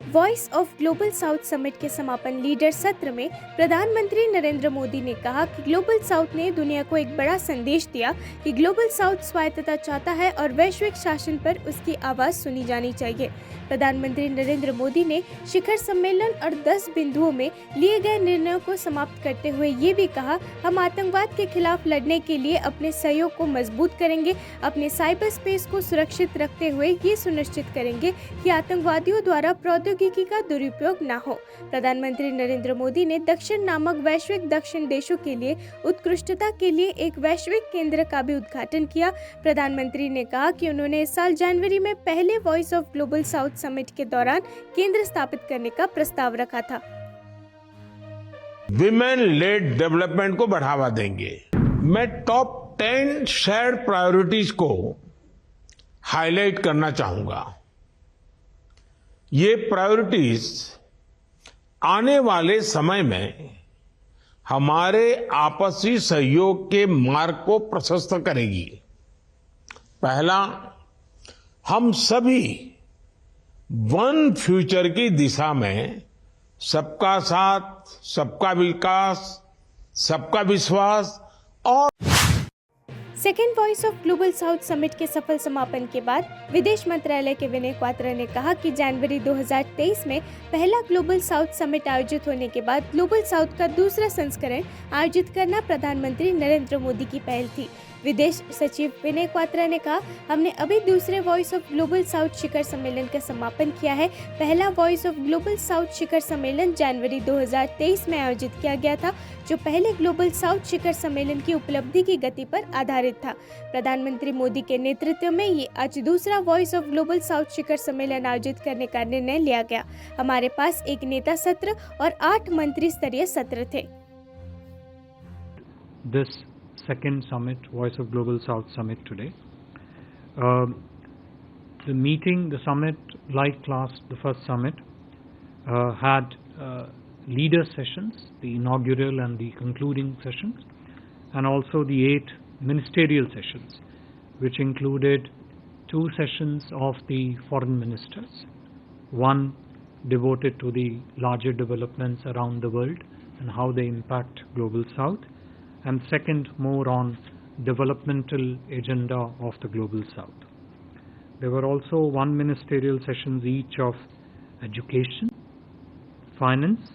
Voice of global south summit के समापन leader सत्र में प्रधानमंत्री नरेंद्र मोदी ने कहा कि ग्लोबल साउथ ने दुनिया को एक बड़ा संदेश दिया कि ग्लोबल साउथ स्वायत्तता चाहता है और वैश्विक शासन पर उसकी आवाज सुनी जानी चाहिए। प्रधानमंत्री नरेंद्र मोदी ने शिखर सम्मेलन और 10 बिंदुओं में लिए गए निर्णयों को समाप्त करते हुए ये भी कहा, हम आतंकवाद के खिलाफ लड़ने के लिए अपने सहयोग को मजबूत करेंगे, अपने साइबर स्पेस को सुरक्षित रखते हुए ये सुनिश्चित करेंगे कि आतंकवादियों द्वारा प्रौद्योगिकी का दुरुपयोग न हो। प्रधानमंत्री नरेंद्र मोदी ने दक्षिण नामक वैश्विक दक्षिण देशों के लिए उत्कृष्टता के लिए एक वैश्विक केंद्र का भी उद्घाटन किया। प्रधानमंत्री ने कहा कि उन्होंने इस साल जनवरी में पहले voice of global south summit के दौरान केंद्र स्थापित करने का प्रस्ताव रखा था। विमेन लेड डेवलपमेंट को बढ़ावा देंगे। मैं टॉप 10 शेयर्ड प्रायोरिटीज को हाईलाइट करना चाहूंगा। ये प्रायोरिटीज आने वाले समय में हमारे आपसी सहयोग के मार्ग को प्रशस्त करेगी। पहला, हम सभी वन फ्यूचर की दिशा में सबका साथ, सबका विकास, सबका विश्वास और second voice of global south summit के सफल समापन के बाद विदेश मंत्रालय के विनय क्वात्रा ने कहा कि जनवरी 2023 में पहला ग्लोबल साउथ समिट आयोजित होने के बाद ग्लोबल साउथ का दूसरा संस्करण आयोजित करना प्रधानमंत्री नरेंद्र मोदी की पहल थी। विदेश सचिव विनय क्वात्रा ने कहा, हमने अभी दूसरे वॉइस ऑफ ग्लोबल साउथ शिखर सम्मेलन का समापन किया है। पहला वॉइस ऑफ ग्लोबल साउथ शिखर सम्मेलन जनवरी 2023 में आयोजित किया गया था, जो पहले ग्लोबल साउथ शिखर सम्मेलन की उपलब्धि की गति पर आधारित था। प्रधानमंत्री मोदी के नेतृत्व में ये आज दूसरा वॉइस ऑफ ग्लोबल साउथ शिखर सम्मेलन आयोजित करने का निर्णय लिया गया। हमारे पास एक नेता सत्र और 8 मंत्री स्तरीय सत्र थे। Second summit, Voice of Global South Summit today. The summit, like the first summit, had leader sessions, the inaugural and the concluding sessions, and also the 8 ministerial sessions, which included 2 sessions of the foreign ministers, one devoted to the larger developments around the world and how they impact Global South, and second more on developmental agenda of the Global South. There were also 1 ministerial sessions each of education, finance,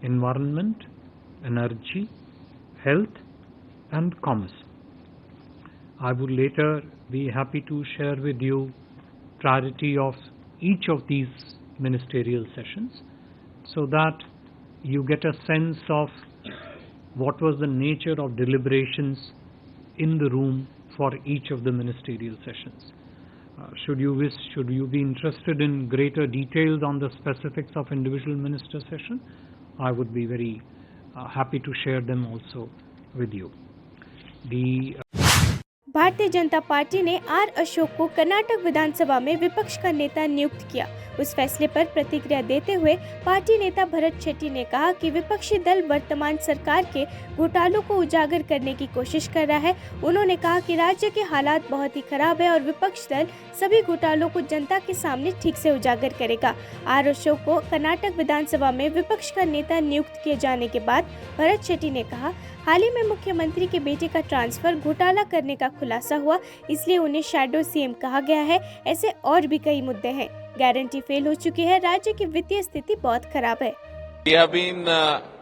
environment, energy, health and commerce. I would later be happy to share with you priority of each of these ministerial sessions so that you get a sense of what was the nature of deliberations in the room for each of the ministerial sessions. Should you be interested in greater details on the specifics of individual minister session, I would be very happy to share them also with you. Bharatiya Janata party ने are Ashok को कर्नाटक विधानसभा में विपक्ष का नेता नियुक्त किया। उस फैसले पर प्रतिक्रिया देते हुए पार्टी नेता भरत शेट्टी ने कहा कि विपक्षी दल वर्तमान सरकार के घोटालों को उजागर करने की कोशिश कर रहा है। उन्होंने कहा कि राज्य के हालात बहुत ही खराब है और विपक्ष दल सभी घोटालों को जनता के सामने ठीक से उजागर करेगा। आर अशोक को कर्नाटक विधानसभा में विपक्ष का नेता नियुक्त किए जाने के बाद भरत शेट्टी ने कहा, हाल ही में मुख्यमंत्री के बेटे का ट्रांसफर घोटाला करने का खुलासा हुआ, इसलिए उन्हें शैडो सीएम कहा गया है। ऐसे और भी कई मुद्दे हैं। गारंटी फेल हो चुकी है। राज्य की वित्तीय स्थिति बहुत खराब है। We have been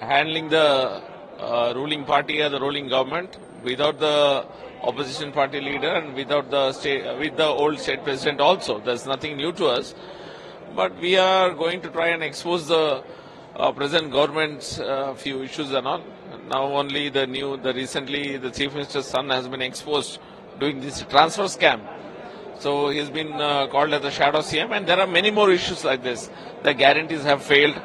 handling the ruling party as a ruling government without the opposition party leader and without with the old state president also. There's nothing new to us, but we are going to try and expose the present government's few issues and all. Now only recently the chief minister's son has been exposed doing this transfer scam. So he's been called as a shadow CM, and there are many more issues like this. The guarantees have failed.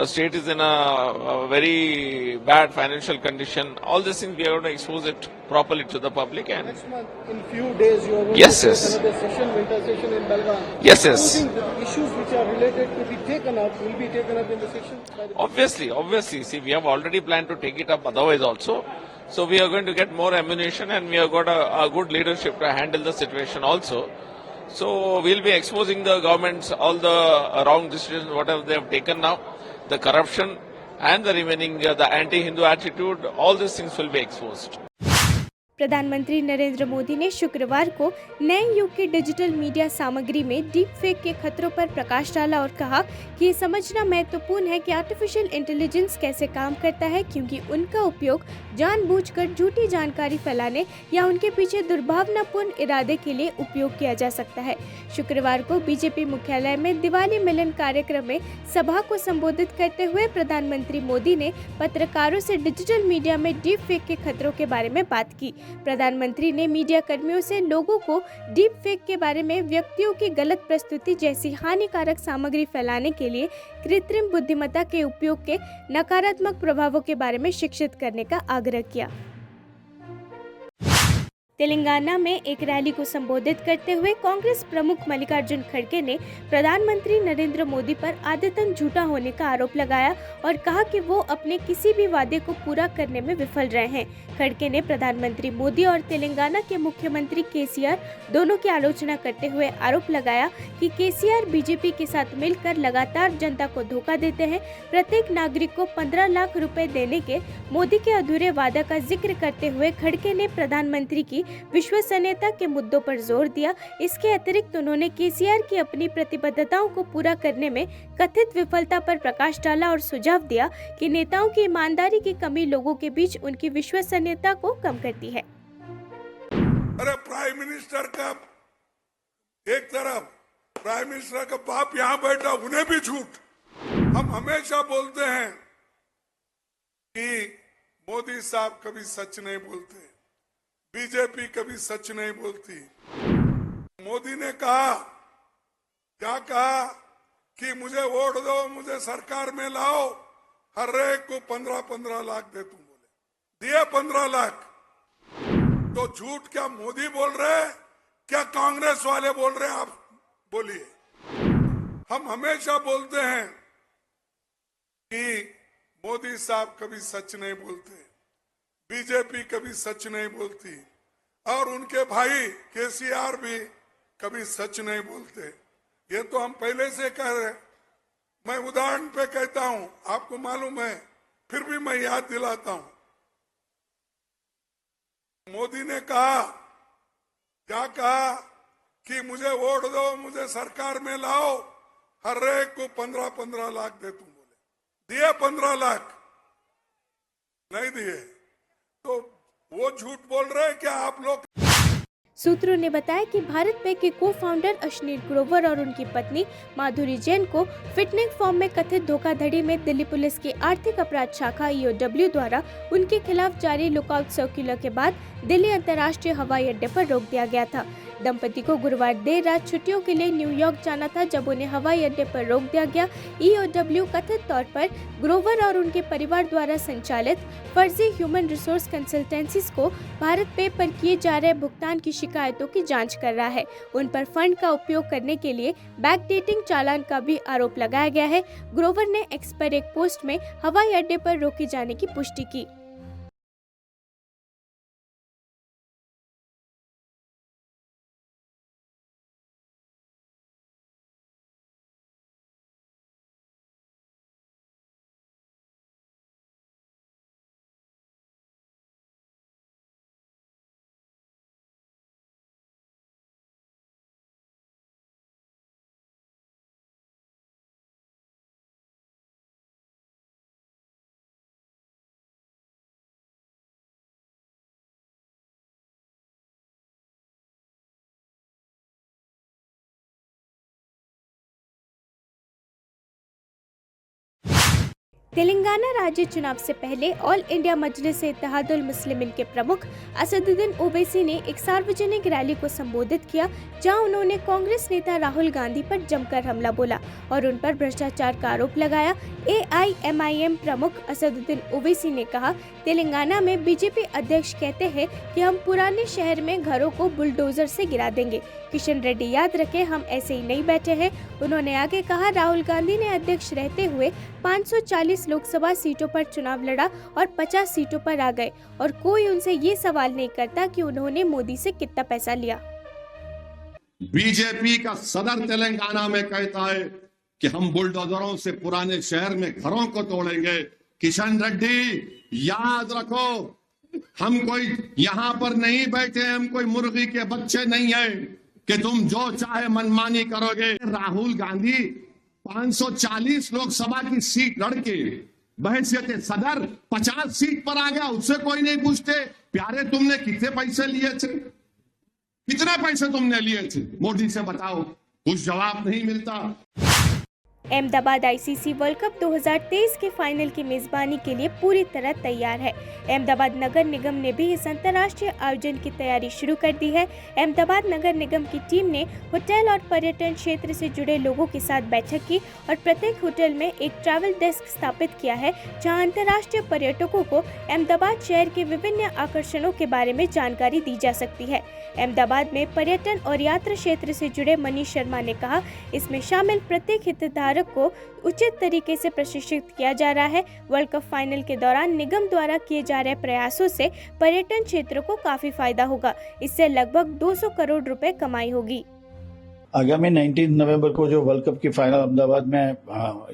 State is in a very bad financial condition. All these things we are going to expose it properly to the public. And next month, in few days, you are going yes, to yes. another session, winter session in Belgaum. Yes, yes. Do you think the issues which are related to be taken up will be taken up in the session? Obviously. See, we have already planned to take it up otherwise also. So we are going to get more ammunition, and we have got a good leadership to handle the situation also. So we'll be exposing the governments, all the wrong decisions, whatever they have taken now, the corruption and the remaining, the anti-Hindu attitude, all these things will be exposed. प्रधानमंत्री नरेंद्र मोदी ने शुक्रवार को नए युग के digital media सामग्री में deep fake के खतरों पर प्रकाश डाला और कहा कि ये समझना महत्वपूर्ण है कि आर्टिफिशियल इंटेलिजेंस कैसे काम करता है, क्योंकि उनका उपयोग जानबूझकर झूठी जानकारी फैलाने या उनके पीछे दुर्भावनापूर्ण इरादे के लिए उपयोग किया जा सकता है। शुक्रवार को बीजेपी मुख्यालय में दिवाली मिलन कार्यक्रम में सभा को संबोधित करते हुए प्रधानमंत्री मोदी ने पत्रकारों से डिजिटल मीडिया में डीप फेक के खतरों के बारे में बात की। प्रधानमंत्री ने मीडिया कर्मियों से लोगों को डीप फेक के बारे में व्यक्तियों की गलत प्रस्तुति जैसी हानिकारक सामग्री फैलाने के लिए कृत्रिम बुद्धिमत्ता के उपयोग के नकारात्मक प्रभावों के बारे में शिक्षित करने का आग्रह किया। तेलंगाना में एक रैली को संबोधित करते हुए कांग्रेस प्रमुख मल्लिकार्जुन खड़गे ने प्रधानमंत्री नरेंद्र मोदी पर आदतन झूठा होने का आरोप लगाया और कहा कि वो अपने किसी भी वादे को पूरा करने में विफल रहे हैं। खड़गे ने प्रधानमंत्री मोदी और तेलंगाना के मुख्यमंत्री केसीआर दोनों की आलोचना करते हुए आरोप लगाया कि केसीआर बीजेपी के साथ मिलकर लगातार जनता को धोखा देते हैं। प्रत्येक नागरिक को 15 लाख रुपए देने के मोदी के अधूरे वादा का जिक्र करते हुए खड़गे ने प्रधानमंत्री की विश्वसनीयता के मुद्दों पर जोर दिया। इसके अतिरिक्त उन्होंने केसीआर की अपनी प्रतिबद्धताओं को पूरा करने में कथित विफलता पर प्रकाश डाला और सुझाव दिया कि नेताओं की ईमानदारी की कमी लोगों के बीच उनकी विश्वसनीयता को कम करती है। अरे प्राइम मिनिस्टर का एक तरफ, प्राइम मिनिस्टर का बाप यहाँ बैठा, उन्हें भी झूठ। हम हमेशा बोलते हैं कि मोदी साहब कभी सच नहीं बोलते, बीजेपी कभी सच नहीं बोलती। मोदी ने कहा, क्या कहा कि मुझे वोट दो, मुझे सरकार में लाओ, हर एक को 15-15 लाख दे। तुम बोले दिए 15 लाख। तो झूठ क्या मोदी बोल रहे हैं, क्या कांग्रेस वाले बोल रहे हैं? आप बोलिए। हम हमेशा बोलते हैं कि मोदी साहब कभी सच नहीं बोलते, बीजेपी कभी सच नहीं बोलती और उनके भाई केसीआर भी कभी सच नहीं बोलते। ये तो हम पहले से कह रहे। मैं उदाहरण पे कहता हूं, आपको मालूम है, फिर भी मैं याद दिलाता हूं। मोदी ने कहा, क्या कहा कि मुझे वोट दो, मुझे सरकार में लाओ, हर एक को 15-15 लाख दे। तुम बोले दिए 15 लाख, नहीं दिए। तो वो झूठ बोल रहे हैं क्या आप लोग? सूत्रों ने बताया कि भारत पे के को-फाउंडर अश्नीर ग्रोवर और उनकी पत्नी माधुरी जैन को फिटनेस फॉर्म में कथित धोखाधड़ी में दिल्ली पुलिस की आर्थिक अपराध शाखा EOW द्वारा उनके खिलाफ जारी लुकआउट सर्कुलर के बाद दिल्ली अंतर्राष्ट्रीय हवाई अड्डे पर रोक दिया गया था। दंपति को गुरुवार देर रात छुट्टियों के लिए न्यूयॉर्क जाना था, जब उन्हें हवाई अड्डे पर रोक दिया गया। EOW कथित तौर पर ग्रोवर और उनके परिवार द्वारा संचालित फर्जी ह्यूमन रिसोर्स कंसल्टेंसीज को भारत पे पर किए जा रहे भुगतान की शिकायतों की जांच कर रहा है। उन पर फंड का उपयोग करने के लिए बैकडेटिंग चालान का भी आरोप लगाया गया है। ग्रोवर ने एक्स पर एक पोस्ट में हवाई अड्डे पर रोके जाने की पुष्टि की। तेलंगाना राज्य चुनाव से पहले ऑल इंडिया मजलिस-ए-इत्तेहादुल मुस्लिमीन के प्रमुख असदुद्दीन ओवैसी ने एक सार्वजनिक रैली को संबोधित किया, जहां उन्होंने कांग्रेस नेता राहुल गांधी पर जमकर हमला बोला और उन पर भ्रष्टाचार का आरोप लगाया। AIMIM प्रमुख असदुद्दीन ओवैसी ने कहा, तेलंगाना में बीजेपी अध्यक्ष कहते हैं कि हम पुराने शहर में घरों को बुलडोजर से गिरा देंगे। किशन रेड्डी याद रखें, हम ऐसे ही नहीं बैठे हैं। उन्होंने आगे कहा, राहुल गांधी ने अध्यक्ष रहते हुए 540 लोकसभा सीटों पर चुनाव लड़ा और 50 सीटों पर आ गए और कोई उनसे ये सवाल नहीं करता कि उन्होंने मोदी से कितना पैसा लिया। बीजेपी का सदर तेलंगाना में कहता है कि हम बुलडोजरों से पुराने शहर में घरों को तोड़ेंगे। किशन रेड्डी याद रखो, हम कोई यहां पर नहीं बैठे, हम कोई मुर्गी के बच्चे नहीं है कि तुम जो चाहे मनमानी करोगे। राहुल गांधी 540 लोकसभा की सीट लड़के बहैसियत सदर 50 सीट पर आ गया, उससे कोई नहीं पूछते प्यारे तुमने कितने पैसे लिए थे, कितने पैसे तुमने लिए थे, मोदी से बताओ, कुछ जवाब नहीं मिलता। अहमदाबाद आईसीसी वर्ल्ड कप 2023 के फाइनल की मेजबानी के लिए पूरी तरह तैयार है। अहमदाबाद नगर निगम ने भी इस अंतर्राष्ट्रीय आयोजन की तैयारी शुरू कर दी है। अहमदाबाद नगर निगम की टीम ने होटल और पर्यटन क्षेत्र से जुड़े लोगों के साथ बैठक की और प्रत्येक होटल में एक ट्रैवल डेस्क स्थापित किया है, जहां अंतर्राष्ट्रीय पर्यटकों को अहमदाबाद शहर के विभिन्न आकर्षणों के बारे में जानकारी दी जा सकती है। अहमदाबाद में पर्यटन और यात्रा क्षेत्र से जुड़े मनीष शर्मा ने कहा, इसमें शामिल प्रत्येक हितधारक को उचित तरीके से प्रशिक्षित किया जा रहा है। वर्ल्ड कप फाइनल के दौरान निगम द्वारा किए जा रहे प्रयासों से पर्यटन क्षेत्र को काफी फायदा होगा। इससे लगभग 200 करोड़ रुपए कमाई होगी। आगामी 19 नवंबर को जो वर्ल्ड कप की फाइनल अहमदाबाद में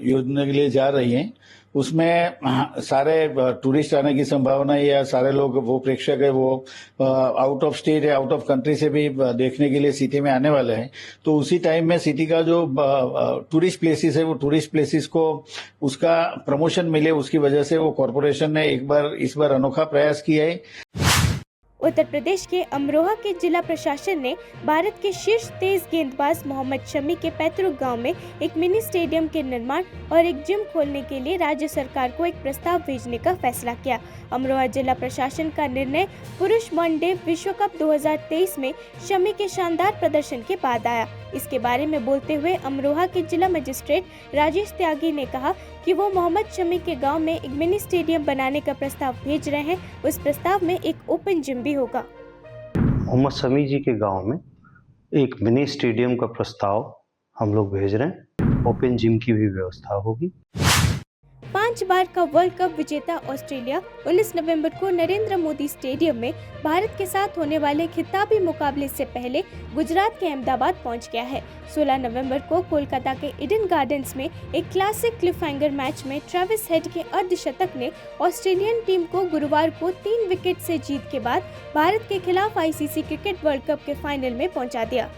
योजना के लिए जा रही है, उसमें सारे टूरिस्ट आने की संभावना है, या सारे लोग वो प्रेक्षक है वो आउट ऑफ स्टेट या आउट ऑफ कंट्री से भी देखने के लिए सिटी में आने वाले हैं। तो उसी टाइम में सिटी का जो टूरिस्ट प्लेसेस है, वो टूरिस्ट प्लेसेस को उसका प्रमोशन मिले, उसकी वजह से वो कॉरपोरेशन ने इस बार अनोखा प्रयास किया है। उत्तर प्रदेश के अमरोहा के जिला प्रशासन ने भारत के शीर्ष तेज गेंदबाज मोहम्मद शमी के पैतृक गांव में एक मिनी स्टेडियम के निर्माण और एक जिम खोलने के लिए राज्य सरकार को एक प्रस्ताव भेजने का फैसला किया। अमरोहा जिला प्रशासन का निर्णय पुरुष वनडे विश्व कप 2023 में शमी के शानदार प्रदर्शन के बाद आया। इसके बारे में बोलते हुए अमरोहा के जिला मजिस्ट्रेट राजेश त्यागी ने कहा कि वो मोहम्मद शमी के गांव में एक मिनी स्टेडियम बनाने का प्रस्ताव भेज रहे हैं। उस प्रस्ताव में एक ओपन जिम भी होगा। मोहम्मद शमी जी के गांव में एक मिनी स्टेडियम का प्रस्ताव हम लोग भेज रहे हैं। ओपन जिम की भी व्यवस्था होगी। 5 बार का वर्ल्ड कप विजेता ऑस्ट्रेलिया 19 नवंबर को नरेंद्र मोदी स्टेडियम में भारत के साथ होने वाले खिताबी मुकाबले से पहले गुजरात के अहमदाबाद पहुंच गया है। 16 नवंबर को कोलकाता के ईडन गार्डन्स में एक क्लासिक क्लिफहैंगर मैच में ट्रेविस हेड के अर्धशतक ने ऑस्ट्रेलियन टीम को गुरुवार को 3 विकेट से जीत के बाद भारत के खिलाफ आईसीसी क्रिकेट वर्ल्ड कप के फाइनल में पहुंचा दिया।